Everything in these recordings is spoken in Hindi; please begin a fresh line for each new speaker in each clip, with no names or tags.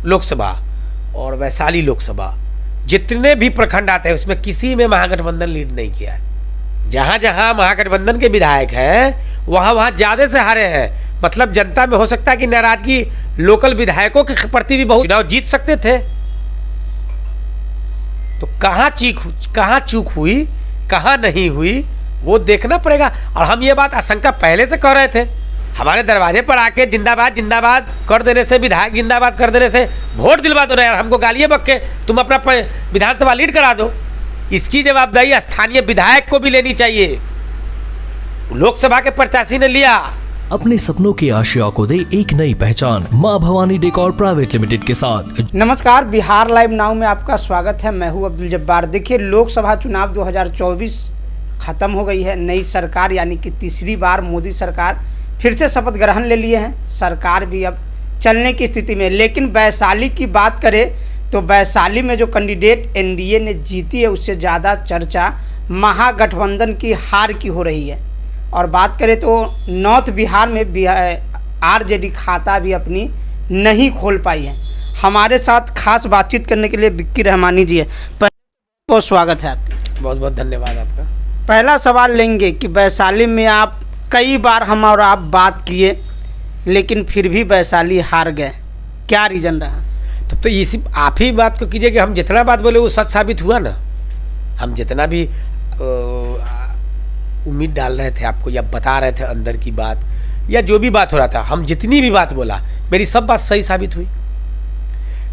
लोकसभा और वैशाली लोकसभा, जितने भी प्रखंड आते हैं उसमें किसी में महागठबंधन लीड नहीं किया है। जहाँ जहाँ महागठबंधन के विधायक हैं वहाँ वहाँ ज़्यादा से हारे हैं। मतलब जनता में हो सकता है कि नाराजगी लोकल विधायकों के प्रति भी बहुत, चुनाव जीत सकते थे। तो कहाँ चूक हुई, कहाँ नहीं हुई, वो देखना पड़ेगा। और हम ये बात आशंका पहले से कह रहे थे। हमारे दरवाजे पर आके जिंदाबाद जिंदाबाद कर देने से, विधायक जिंदाबाद कर देने से वोट दिलवा दो ना यार, हमको गालियाँ बक के तुम अपना विधानसभा लीड करा दो। इसकी जवाबदारी स्थानीय विधायक को भी लेनी चाहिए। लोकसभा के प्रत्याशी ने लिया।
अपने सपनों की आशिया को दे एक नई पहचान मां भवानी डेकोर प्राइवेट लिमिटेड के साथ।
नमस्कार, बिहार लाइव नाउ में आपका स्वागत है। मैं हूं अब्दुल जब्बार। देखिए, लोकसभा चुनाव 2024 खत्म हो गई है। नई सरकार यानी कि तीसरी बार मोदी सरकार फिर से शपथ ग्रहण ले लिए हैं। सरकार भी अब चलने की स्थिति में। लेकिन वैशाली की बात करें तो वैशाली में जो कैंडिडेट एनडीए ने जीती है उससे ज़्यादा चर्चा महागठबंधन की हार की हो रही है। और बात करें तो नॉर्थ बिहार में आरजेडी खाता भी अपनी नहीं खोल पाई है। हमारे साथ खास बातचीत करने के लिए विक्की रहमानी जी है। बहुत स्वागत है आपका।
बहुत बहुत धन्यवाद आपका। पहला
पहला सवाल लेंगे कि वैशाली में आप कई बार हम और आप बात किए लेकिन फिर भी वैशाली हार गए, क्या रीज़न रहा?
तब तो इसी आप ही बात को कीजिए कि हम जितना बात बोले वो सच साबित हुआ ना। हम जितना भी उम्मीद डाल रहे थे आपको या बता रहे थे अंदर की बात या जो भी बात हो रहा था, हम जितनी भी बात बोला मेरी सब बात सही साबित हुई।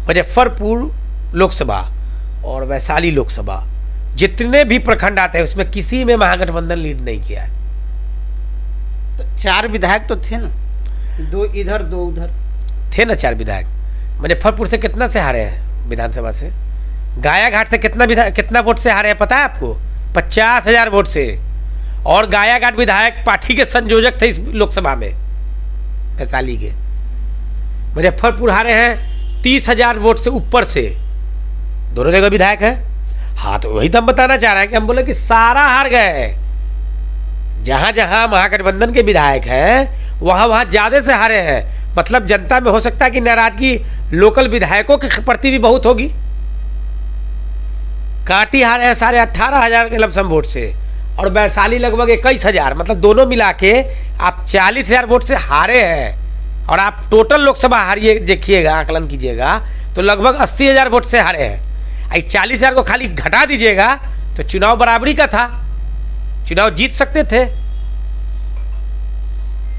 मुजफ्फरपुर लोकसभा और वैशाली लोकसभा, जितने भी प्रखंड आते हैं उसमें किसी में महागठबंधन लीड नहीं किया है।
तो 4 विधायक तो थे ना, 2 इधर 2 उधर
थे ना 4 विधायक। मुजफ्फरपुर से कितना से हारे हैं विधानसभा से? गायाघाट से कितना वोट से हारे हैं पता है आपको? 50,000 वोट से। और गायाघाट विधायक पार्टी के संयोजक थे इस लोकसभा में वैशाली के। मुजफ्फरपुर हारे हैं 30,000 वोट से ऊपर से। दोनों जगह विधायक है। हाँ, तो वही तो हम बताना चाह रहे हैं कि हम बोले कि सारा हार गए। जहाँ जहाँ महागठबंधन के विधायक हैं वहाँ वहाँ ज़्यादा से हारे हैं। मतलब जनता में हो सकता है कि नाराजगी लोकल विधायकों के प्रति भी बहुत होगी। कांटी हारे हैं 18,500 के लमसम वोट से और वैशाली लगभग 21,000। मतलब दोनों मिला के आप 40,000 वोट से हारे हैं। और आप टोटल लोकसभा हारिए देखिएगा, आकलन कीजिएगा तो लगभग 80,000 वोट से हारे हैं। आई 40,000 को खाली घटा दीजिएगा तो चुनाव बराबरी का था, चुनाव जीत सकते थे।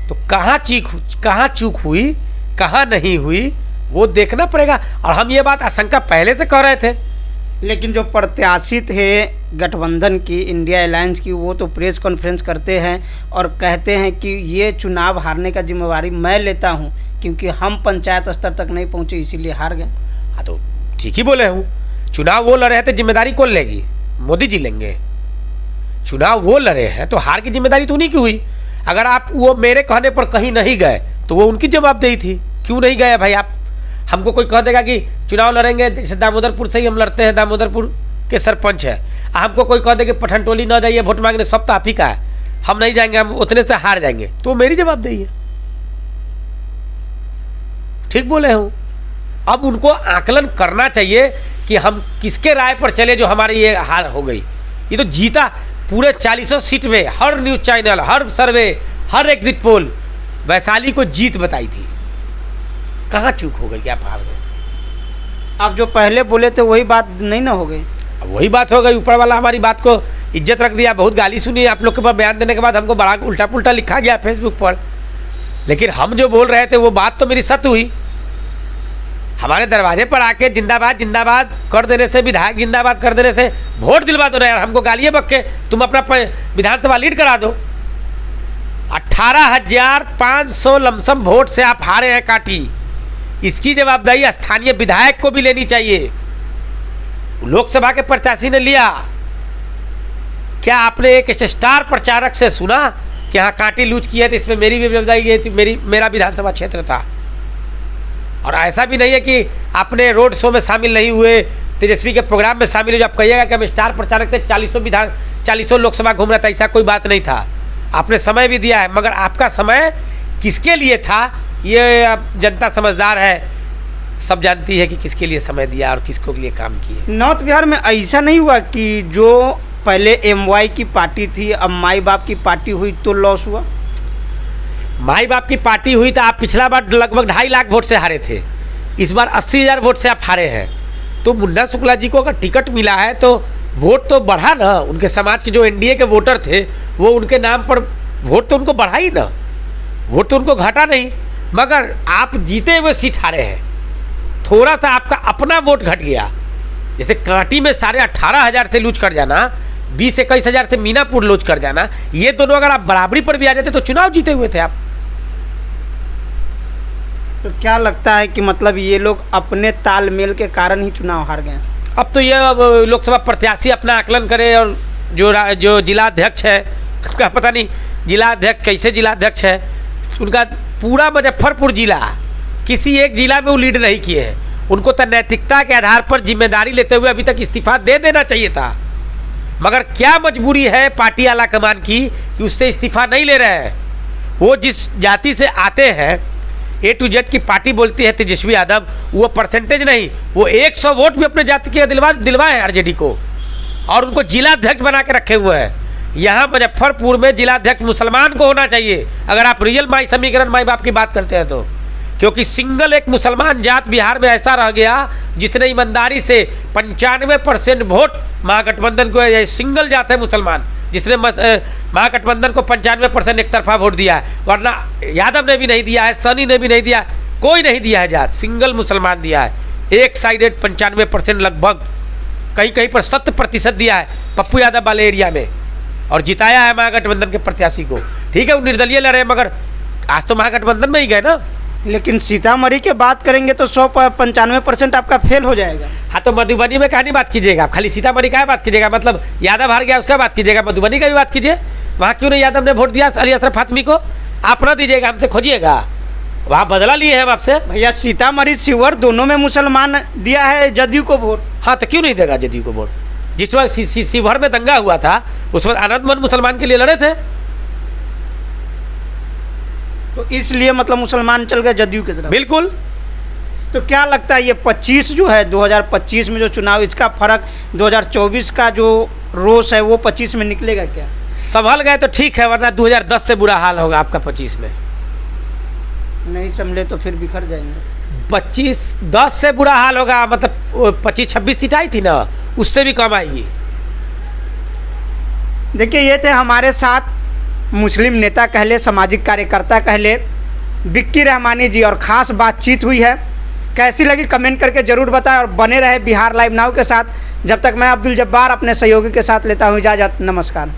तो कहाँ चूक हुई, कहाँ नहीं हुई, वो देखना पड़ेगा। और हम ये बात आशंका पहले से कह रहे थे।
लेकिन जो प्रत्याशी थे गठबंधन की, इंडिया अलायंस की, वो तो प्रेस कॉन्फ्रेंस करते हैं और कहते हैं कि ये चुनाव हारने का जिम्मेवारी मैं लेता हूं क्योंकि हम पंचायत स्तर तक नहीं पहुंचे इसीलिए हार गए।
हाँ, तो ठीक ही बोले हूँ। चुनाव वो लड़ रहे थे, जिम्मेदारी कौन लेगी? मोदी जी लेंगे। चुनाव वो लड़े हैं तो हार की जिम्मेदारी तो उन्हीं की हुई। अगर आप वो मेरे कहने पर कहीं नहीं गए तो वो उनकी जवाबदेही थी। क्यों नहीं गए भाई? आप हमको कोई कह देगा कि चुनाव लड़ेंगे, जैसे दामोदरपुर से ही हम लड़ते हैं, दामोदरपुर के सरपंच है। हमको कोई कह दे कि पठानटोली ना जाइए वोट मांगने, सब तो आप ही का है, हम नहीं जाएंगे, हम उतने से हार जाएंगे, तो मेरी जवाबदेही है। ठीक बोले हूँ। अब उनको आकलन करना चाहिए कि हम किसके राय पर चले जो हमारी ये हार हो गई। ये तो जीता पूरे 40 सीट में, हर न्यूज़ चैनल, हर सर्वे, हर एग्जिट पोल वैशाली को जीत बताई थी। कहाँ चूक हो गई, क्या हार गए?
आप जो पहले बोले थे वही बात नहीं ना हो गई?
अब वही बात हो गई। ऊपर वाला हमारी बात को इज्जत रख दिया। बहुत गाली सुनी आप लोग के पास, बयान देने के बाद हमको बड़ा उल्टा पुल्टा लिखा गया फेसबुक पर। लेकिन हम जो बोल रहे थे वो बात तो मेरी सत्य हुई। हमारे दरवाजे पर आके जिंदाबाद जिंदाबाद कर देने से, विधायक जिंदाबाद कर देने से वोट दिलवा दो ना यार, हमको गालियाँ बक के तुम अपना विधानसभा लीड करा दो। 18,500 लमसम वोट से आप हारे हैं काटी। इसकी जवाबदारी स्थानीय विधायक को भी लेनी चाहिए। लोकसभा के प्रत्याशी ने लिया। क्या आपने एक स्टार प्रचारक से सुना कि हाँ कांटी लूज की है तो इसमें मेरी भी जवाबदारी है? मेरा विधानसभा क्षेत्र था। और ऐसा भी नहीं है कि आपने रोड शो में शामिल नहीं हुए, तेजस्वी के प्रोग्राम में शामिल हुए, आप कहिएगा कि हम स्टार प्रचारक थे, 40 लोकसभा घूम रहा था। ऐसा कोई बात नहीं था। आपने समय भी दिया है, मगर आपका समय किसके लिए था ये अब जनता समझदार है। सब जानती है कि किसके लिए समय दिया और किसको के लिए काम किए।
नॉर्थ बिहार में ऐसा नहीं हुआ कि जो पहले MY की पार्टी थी अब माई बाप की पार्टी हुई तो लॉस हुआ?
माई बाप की पार्टी हुई तो आप पिछला बार लगभग 2.5 लाख वोट से हारे थे, इस बार 80,000 वोट से आप हारे हैं। तो मुन्ना शुक्ला जी को अगर टिकट मिला है तो वोट तो बढ़ा ना, उनके समाज के जो NDA के वोटर थे वो उनके नाम पर वोट तो उनको बढ़ा ही ना, वोट तो उनको घटा नहीं। मगर आप जीते हुए सीट हारे हैं, थोड़ा सा आपका अपना वोट घट गया। जैसे कांटी में 18,500 से लूज कर जाना, 20-21 हज़ार से मीनापुर लूज कर जाना, ये दोनों अगर आप बराबरी पर भी आ जाते तो चुनाव जीते हुए थे आप।
तो क्या लगता है कि मतलब ये लोग अपने तालमेल के कारण ही चुनाव हार गए?
अब तो ये लोकसभा प्रत्याशी अपना आकलन करे, और जो जिलाध्यक्ष है उसका पता नहीं जिलाध्यक्ष कैसे जिलाध्यक्ष है, उनका पूरा मुजफ्फरपुर जिला किसी एक जिला में वो लीड नहीं किए हैं। उनको तो नैतिकता के आधार पर जिम्मेदारी लेते हुए अभी तक इस्तीफा दे देना चाहिए था, मगर क्या मजबूरी है पार्टी आला कमान की कि उससे इस्तीफा नहीं ले रहे हैं। वो जिस जाति से आते हैं, A to Z की पार्टी बोलती है तेजस्वी यादव, वो परसेंटेज नहीं, वो 100 वोट भी अपने जाति के दिलवाए RJD को, और उनको जिलाध्यक्ष बना के रखे हुए हैं। यहाँ मुजफ्फरपुर में जिलाध्यक्ष मुसलमान को होना चाहिए अगर आप रियल माई समीकरण माई बाप की बात करते हैं तो, क्योंकि सिंगल एक मुसलमान जात बिहार में ऐसा रह गया जिसने ईमानदारी से 95% वोट महागठबंधन को, सिंगल जात है मुसलमान जिसने महागठबंधन को 95% एक तरफा वोट दिया है, वरना यादव ने भी नहीं दिया है, सनी ने भी नहीं दिया, कोई नहीं दिया है जात, सिंगल मुसलमान दिया है। एक साइडेड 95% लगभग, कहीं कहीं पर 100% दिया है पप्पू यादव वाले एरिया में, और जिताया है महागठबंधन के प्रत्याशी को। ठीक है वो निर्दलीय लड़े, मगर आज तो महागठबंधन में ही गए ना।
लेकिन सीतामढ़ी की बात करेंगे तो 95% आपका फेल हो जाएगा।
हाँ तो मधुबनी में कहानी बात कीजिएगा आप, खाली सीतामढ़ी का बात कीजिएगा, मतलब यादव हार गया उसका बात कीजिएगा, मधुबनी का भी बात कीजिए। वहाँ क्यों नहीं यादव ने वोट दिया अली अशरफ फातमी को? आप ना दीजिएगा, हमसे खोजिएगा, वहाँ बदला लिए हैं हम आपसे।
भैया सीतामढ़ी शिवहर दोनों में मुसलमान दिया है जदयू को वोट।
हाँ तो क्यों नहीं देगा जदयू को वोट? जिस वक्त शिवहर में दंगा हुआ था उस वक्त आनंदमन मुसलमान के लिए लड़े थे,
तो इसलिए मतलब मुसलमान चल गए जदयू की तरफ।
बिल्कुल।
तो क्या लगता है ये 25 जो है 2025 में जो चुनाव, इसका फर्क 2024 का जो रोष है वो 25 में निकलेगा क्या?
संभल गए तो ठीक है, वरना 2010 से बुरा हाल होगा आपका 25 में।
नहीं संभले तो फिर बिखर जाएंगे।
10 से बुरा हाल होगा, मतलब 25-26 सीट आई थी ना, उससे भी कम आएगी।
देखिए ये थे हमारे साथ मुस्लिम नेता कहले, सामाजिक कार्यकर्ता कहले, विक्की रहमानी जी, और ख़ास बातचीत हुई है। कैसी लगी कमेंट करके ज़रूर बताएं, और बने रहे बिहार लाइव नाउ के साथ। जब तक मैं अब्दुल जब्बार अपने सहयोगी के साथ लेता हूँ इजाज़त, नमस्कार।